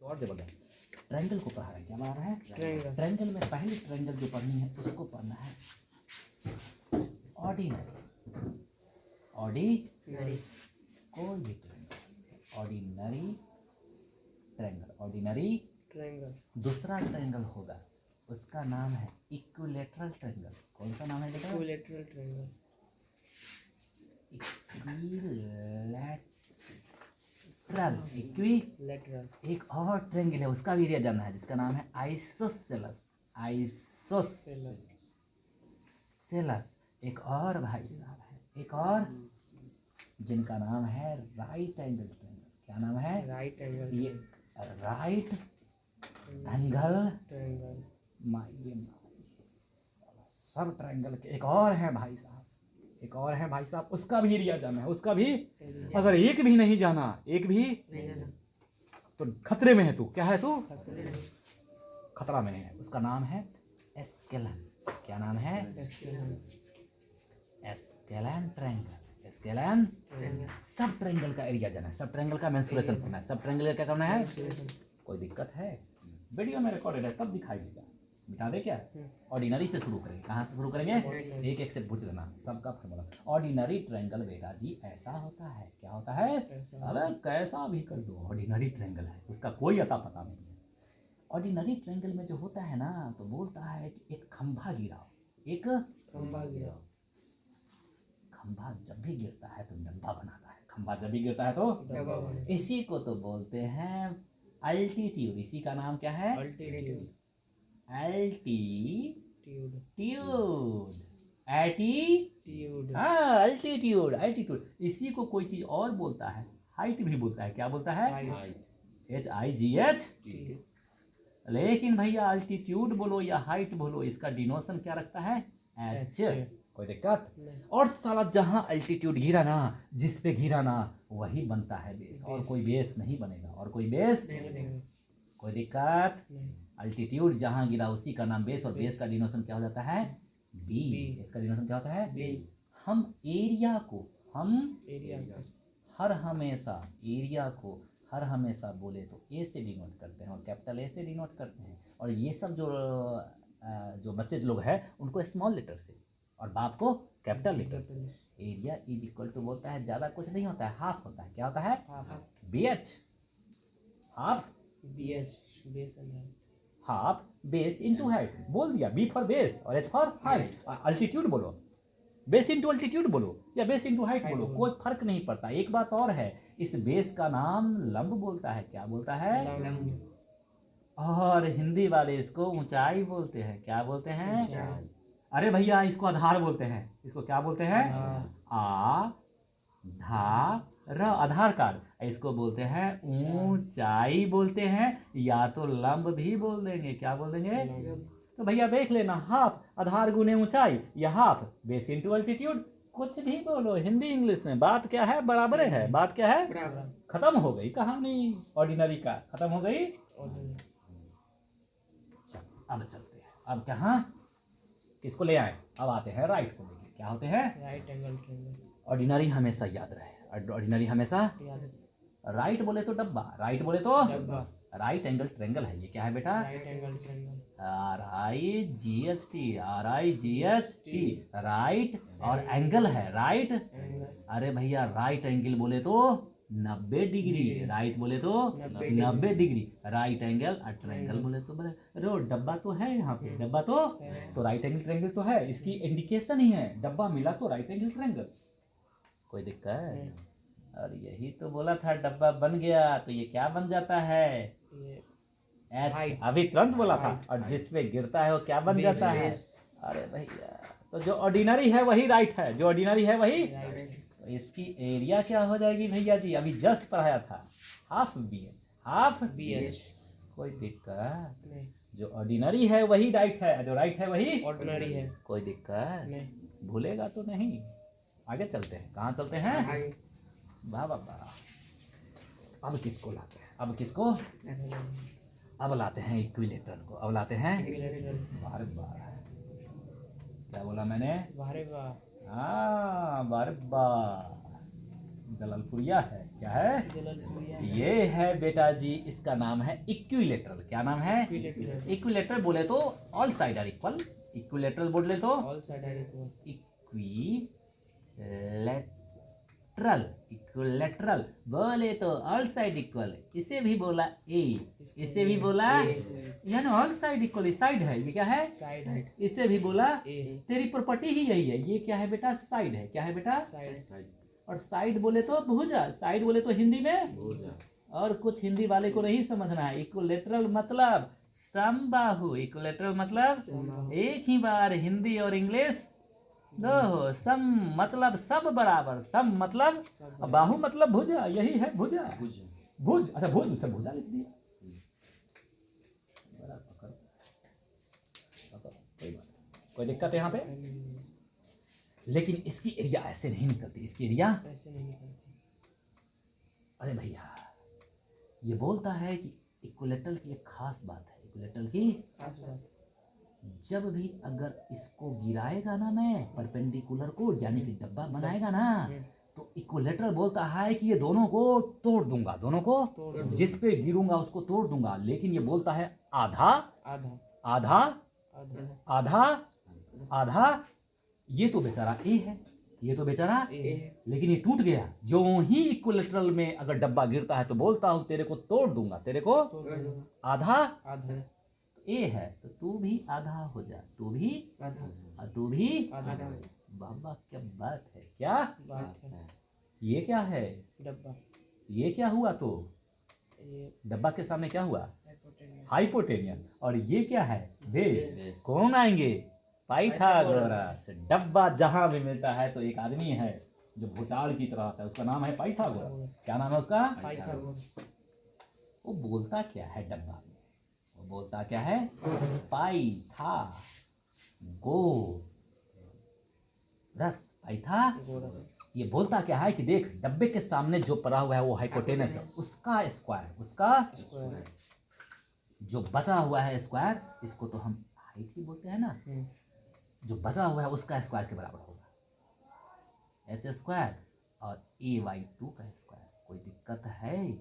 और जबरदस्त ट्रायंगल को पढ़ा रहा है। क्या पढ़ा रहा है? ट्रायंगल। ट्रायंगल में पहली ट्रायंगल जो पढ़नी है उसको पढ़ना है ऑर्डिनरी। ऑर्डिनरी कोई भी triangle, ordinary triangle, ordinary triangle. दूसरा ट्रायंगल होगा उसका नाम है इक्विलैटरल ट्रायंगल। कौन सा नाम है बेटा? Equilateral triangle. इक्विलैटरल। एक और ट्रायंगल है उसका भी एरिया जानना है जिसका नाम है आइसोसेलेस। आइसोसेलेस। एक और भाई साहब है, एक और जिनका नाम है राइट एंगल ट्रायंगल। क्या नाम है? Right angle. ये राइट एंगल ट्रायंगल। सब ट्रायंगल के एक और है भाई साहब, एक और है भाई साहब, उसका भी एरिया जाना है। उसका भी अगर एक भी नहीं जाना, एक भी नहीं जाना तो खतरे में है तू। क्या है तू? खतरा में है। उसका नाम है एस्केलन। क्या नाम है? Sklearn triangle. एस्केलन सब ट्रायंगल का एरिया जाना है, सब ट्रायंगल का मेंसुरेशन करना है, सब ट्रायंगल का क्या करना है। कोई दिक्कत है? वीडियो में रिकॉर्डेड है, सब दिखाई देगा। मिटा दे क्या? ऑर्डिनरी से शुरू करेंगे। कहाँ से शुरू करेंगे? एक एक से पूछ लेना सबका फॉर्मूला। ऑर्डिनरी ट्रायंगल बेटा जी ऐसा होता है। क्या होता है? अरे कैसा भी कर दो, ऑर्डिनरी ट्रायंगल है, उसका कोई अता पता नहीं है। ऑर्डिनरी ट्रायंगल में जो होता है ना तो बोलता है कि एक खंभा गिराओ, एक खंभा गिराओ। खंभा जब भी गिरता है तो डब्बा बनाता है। खंभा जब भी गिरता है तो डब्बा बनाता है। इसी को तो बोलते हैं अल्टीट्यूड। इसी का नाम क्या है? अल्टीट्यूड। एल्टीट्यूड। एल्टीट्यूड। अल्टीट्यूड। इसी को कोई चीज और बोलता है, हाइट भी बोलता है। क्या बोलता है? HIGH। लेकिन भैया अल्टीट्यूड बोलो या हाइट बोलो, इसका डिनोशन क्या रखता है? H। कोई दिक्कत? और साला जहां अल्टीट्यूड गिरा ना, जिस पे गिरा ना वही बनता है बेस, और कोई बेस नहीं बनेगा, और कोई बेस नहीं बनेगा। कोई दिक्कत? अल्टीट्यूड जहां गिरा उसी का नाम बेस, और बेस का डिनोशन क्या हो जाता है? बी। इसका डिनोशन क्या होता है? बी। हम एरिया को हर हमेशा बोले तो ए से डिनोट करते हैं, और कैपिटल ए से डिनोट करते हैं, और ये सब जो बच्चे लोग हैं उनको स्मॉल लेटर से, और बाप को कैपिटल लेटर से। एरिया इज इक्वल टू बोलता है ज्यादा कुछ नहीं होता है, हाफ होता है। क्या होता है? BH। Half BH base half base into height बोल दिया। B फॉर बेस और H फॉर हाइट। अल्टीट्यूड बोलो, बेस इंटू अल्टीट्यूड बोलो, या बेस इंटू हाइट बोलो, कोई फर्क नहीं पड़ता। एक बात और है, इस बेस का नाम लंब बोलता है। क्या बोलता है? और हिंदी वाले इसको ऊंचाई बोलते हैं। क्या बोलते हैं? अरे भैया इसको आधार बोलते हैं। इसको क्या बोलते हैं? आधार कार्ड। इसको बोलते हैं ऊंचाई बोलते हैं, या तो लंब भी बोल देंगे। क्या बोल देंगे? तो भैया देख लेना, हाफ आधार गुने ऊंचाई, या हाफ बेस इंटू अल्टीट्यूड, कुछ भी बोलो, हिंदी इंग्लिश में बात क्या है? बराबर है। बात क्या है? खत्म हो गई कहानी ऑर्डिनरी का, खत्म हो गई। अब चलते हैं, अब कहाँ किसको ले आए? अब आते हैं राइट को लेके। क्या होते हैं? Right angle triangle. ऑर्डिनरी हमेशा याद रहे, ऑर्डिनरी हमेशा राइट बोले तो डब्बा, राइट बोले तो डब्बा। राइट एंगल ट्रायंगल है ये। क्या है बेटा? Right angle triangle. RIGHT right, और एंगल है राइट। अरे भैया राइट एंगल बोले तो 90 डिग्री, राइट बोले तो 90 डिग्री, राइट एंगल। और ट्रायंगल बोले तो रो डब्बा तो है यहाँ पे, डब्बा तो राइट एंगल ट्रायंगल तो है, इसकी इंडिकेशन ही है डब्बा मिला तो राइट एंगल ट्रायंगल। कोई दिक्कत? और यही तो बोला था, डब्बा बन गया तो ये क्या बन जाता है? H। अभी तुरंत बोला था। और जिस पे गिरता है वो क्या बन जाता है? अरे भैया तो जो ऑर्डिनरी है वही राइट है, जो ऑर्डिनरी है वही। तो इसकी एरिया क्या हो जाएगी भैया जी? अभी जस्ट पढ़ाया था, हाफ BH। Half BH। कोई दिक्कत? जो ऑर्डिनरी है वही राइट है, जो राइट है वही ऑर्डिनरी है। कोई दिक्कत? भूलेगा तो नहीं? आगे चलते हैं। कहाँ चलते हैं? वाह वाह वाह। अब किसको लाते हैं? अब किसको? अब लाते हैं इक्विलेटरल को। अब लाते हैं बार बार। क्या बोला मैंने? बार बार। हाँ बार बार। जलालपुरिया है। क्या है? जलालपुरिया ये है बेटा जी, इसका नाम है इक्विलेटरल। क्या नाम है? इक्विलेटरल इक्विलेटरल बोले तो all side are equal. Equilateral बोले तो all side are equal equilateral. Equilateral बोले तो ऑल साइड इक्वल। इसे भी बोला ए, इसे भी बोला यह ना ऑल साइड इक्वल। साइड है, ये क्या है? साइड है इसे भी बोला। ए तेरी प्रॉपर्टी ही यही है। ये क्या है बेटा? साइड है। क्या है बेटा? साइड और साइड बोले तो भुजा। साइड बोले तो हिंदी में भुजा। और कुछ हिंदी वाले को नहीं समझना है। इक्विलेटरल मतलब समबाहु। इक्विलेटरल मतलब एक ही बार हिंदी और इंग्लिश दो हो। सम मतलब सब बराबर। सम मतलब सब बाहु मतलब भुजा। यही है भुजा। भुजा। भुज, अच्छा भुज से भुजा लिख दिया। बड़ा पकड़, पकड़, कोई बात नहीं। कोई दिक्कत है यहाँ पे? लेकिन इसकी एरिया ऐसे नहीं निकलती। इसकी एरिया, ऐसे नहीं निकलती। अरे भैया ये बोलता है कि इक्विलेटरल की एक खास बात है। इक्विलेटरल की खास बात जब भी अगर इसको गिराएगा ना मैं परपेंडिकुलर को, यानी कि डब्बा बनाएगा ना, तो इक्विलेटरल बोलता है कि ये दोनों को तोड़ दूंगा। दोनों को तोड़ दूंगा। जिस पे गिरूंगा उसको तोड़ दूंगा। लेकिन ये बोलता है आधा आधा आधा आधा आधा आधा। ये तो बेचारा ए है, ये तो बेचारा ए लेकिन ये टूट गया। जो ही इक्विलेटरल में अगर डब्बा गिरता है तो बोलता हूं तेरे को तोड़ दूंगा। तेरे को तोड़ दूंगा। आधा आधा ए है तो तू भी आधा हो जा। तू भी आधा और तू भी आधा बाबा क्या बात है। क्या बात है। ये क्या है? डब्बा ये क्या हुआ? तो ये डब्बा के सामने क्या हुआ? Hypotenuse hypotenuse. और ये क्या है? बेस। कौन आएंगे? पाइथागोरस। डब्बा जहां भी मिलता है तो एक आदमी है जो भूचाल की तरह आता है, उसका नाम है पाइथागोरस। क्या नाम है उसका? पाइथागोरस वो बोलता क्या है डब्बा में? वो बोलता क्या है? पाइथा गो रस। पाइथा गोरस ये बोलता क्या है कि देख डब्बे के सामने जो पड़ा हुआ है वो हाइपोटेनस है, उसका स्क्वायर, उसका स्क्वायर जो बचा हुआ है स्क्वायर, इसको तो हम हाइट ही बोलते हैं ना, जो बचा हुआ है उसका स्क्वायर के बराबर होगा एच स्क्वायर और ए बाई 2 का स्क्वायर। कोई दिक्कत है?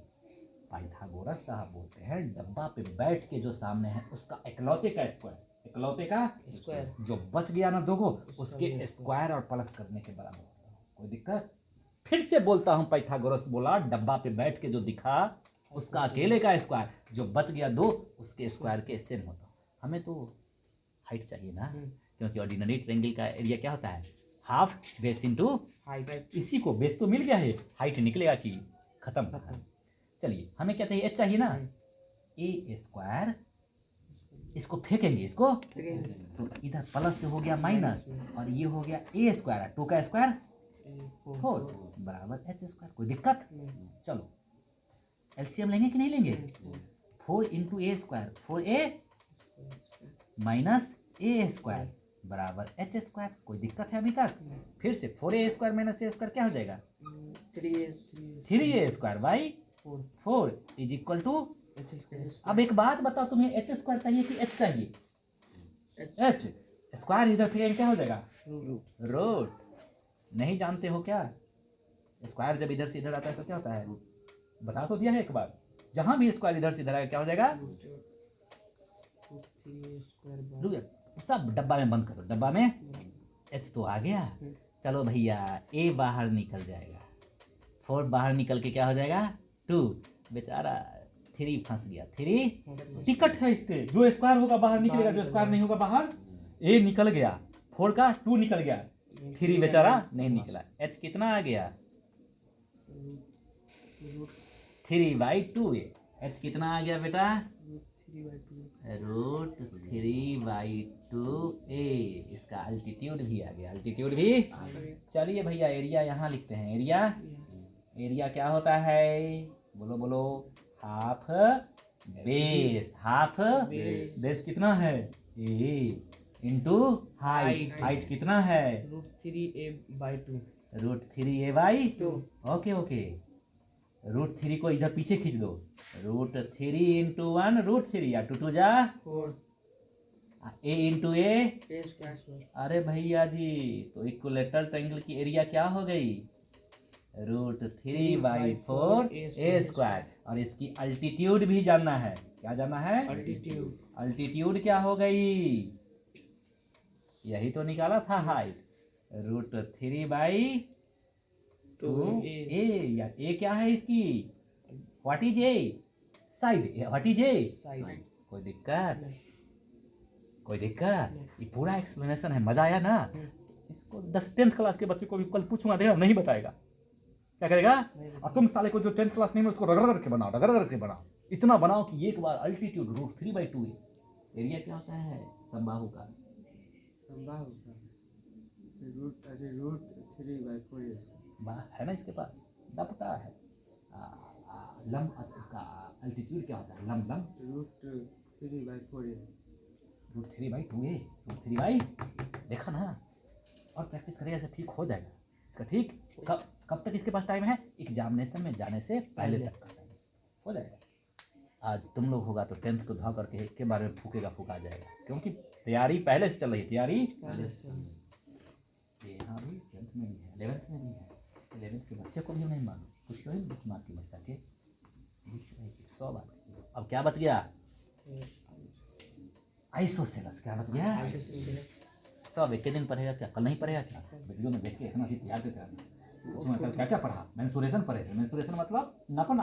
पाइथागोरस साहब बोलते हैं डब्बा पे बैठ के जो सामने है उसका इकलौते का स्क्वायर, इकलौते का स्क्वायर जो बच गया ना दो को, उसका उसके भी स्क्वायर और प्लस करने के बराबर होता है। कोई दिक्कत? फिर से बोलता हूँ, पाइथागोरस बोला डब्बा पे बैठ के जो दिखा उसका अकेले का स्क्वायर, जो बच गया दो उसके स्क्वायर के सेम होता। हमें तो हाइट चाहिए ना, क्योंकि ऑर्डिनरी ट्रायंगल का एरिया क्या होता है? हाफ बेस इनटू हाइट इसी को बेस तो मिल गया है, हाइट निकलेगा कि खत्म। चलिए हमें क्या चाहिए? एच चाहिए ना, ए स्क्वायर। इसको फेंकेंगे, इसको तो इधर प्लस से हो गया माइनस और ये हो गया ए स्क्वायर, 2 का स्क्वायर 4 बराबर एच स्क्वायर। कोई दिक्कत? चलो एलसीएम लेंगे कि नहीं लेंगे? 4 इंटू ए स्क्वायर, 4a माइनस ए स्क्वायर बराबर एच स्क्वायर। कोई दिक्कत है अभी तक? फिर से 4a स्क्वायर माइनस ए स्क्वायर क्या हो जाएगा? 3a square by 4 is equal to. अब एक बात बताओ, तुम्हें एच स्क्वायर चाहिए कि एच चाहिए? एच स्क्वायर इधर फिर क्या हो जाएगा? रूट। नहीं जानते हो क्या? स्क्वायर जब इधर से इधर आता है तो क्या होता है? बता तो दिया है एक बार, जहां भी स्क्वायर इधर से इधर आएगा क्या हो जाएगा? सब डब्बा में बंद करो, डब्बा में एच तो आ गया। चलो भैया ए बाहर निकल जाएगा, 4 बाहर निकल के क्या हो जाएगा? 2। बेचारा 3 फंस गया। 3 टिकट है इसके, जो स्क्वायर होगा बाहर निकलेगा, जो स्क्वायर नहीं होगा बाहर। ए निकल गया, 4 का 2 निकल गया, 3 बेचारा नहीं निकला। एच कितना आ गया? 3/2। एच कितना आ गया बेटा? √3/2a। इसका अल्टीट्यूड भी आ गया, अल्टीट्यूड भी। चलिए भैया एरिया यहाँ लिखते हैं। एरिया, एरिया क्या होता है? बोलो बोलो। Half base. हाफ बेस कितना है? ए इंटू हाइट। हाइट कितना है? √3a/2 √3a/2। ओके ओके, √3 को इधर पीछे खींच दो। √3 इंटू 1 √3 या 2 जा 4 a into A. a square. अरे भैया जी तो इक्विलेटरल ट्रायंगल की एरिया क्या हो गई? √3/4 ए स्क्वायर। और इसकी अल्टीट्यूड भी जानना है। क्या जानना है? अल्टीट्यूड। अल्टीट्यूड क्या हो गई? यही तो निकाला था हाइट। √3/2 ए। या ए क्या है इसकी? What is a? Side. What is a? Side. कोई दिक्कत? नहीं। कोई दिक्कत? ये पूरा एक्सप्लेनेशन है। मजा आया ना? इसको 10th क्लास के बच्चे को भी कल पूछूंगा, देखा नहीं बताएगा। क्या करेगा? और तुम साले को जो 10th क्लास नहीं में उसको रगड़ के बनाओ, रगड़ के बनाओ। इतना बनाओ कि एक बार अल्टीट्यूड √3/2 है। एरिया क्या होता है समबाहु का? संभाव का √3/4 है ना इसके पास? दबता है। लंब उसका अल्टीट्यूड क्या होता है? लंब √3/4 √3/2 है। √3/, देखा ना? और प्रैक्टिस करेगा तो ठीक हो जाएगा इसका। ठीक कब तक इसके पास टाइम है? एग्जामिनेशन में जाने से पहले तक का टाइम हो जाएगा। आज तुम लोग होगा तो 10th को धाव करके एक के बारे में फूका जाएगा, क्योंकि तैयारी पहले से चल रही है। तैयारी पहले से। ये यहाँ भी 10th में भी है, 11th में भी है। 11th के बच्चे को भी नहीं मालूम, कुछ ही 10 मार्क की बच्चा के 100 बार। अब क्या बच गया? आइसोसेलस। क्या बच गया? सब एक दिन पढ़ेगा क्या? कल नहीं पढ़ेगा क्या? वीडियो में देख के इतना सी तैयार करके क्या क्या पढ़ा? मेंसुरेशन पढ़े थे। मेंसुरेशन मतलब नापना।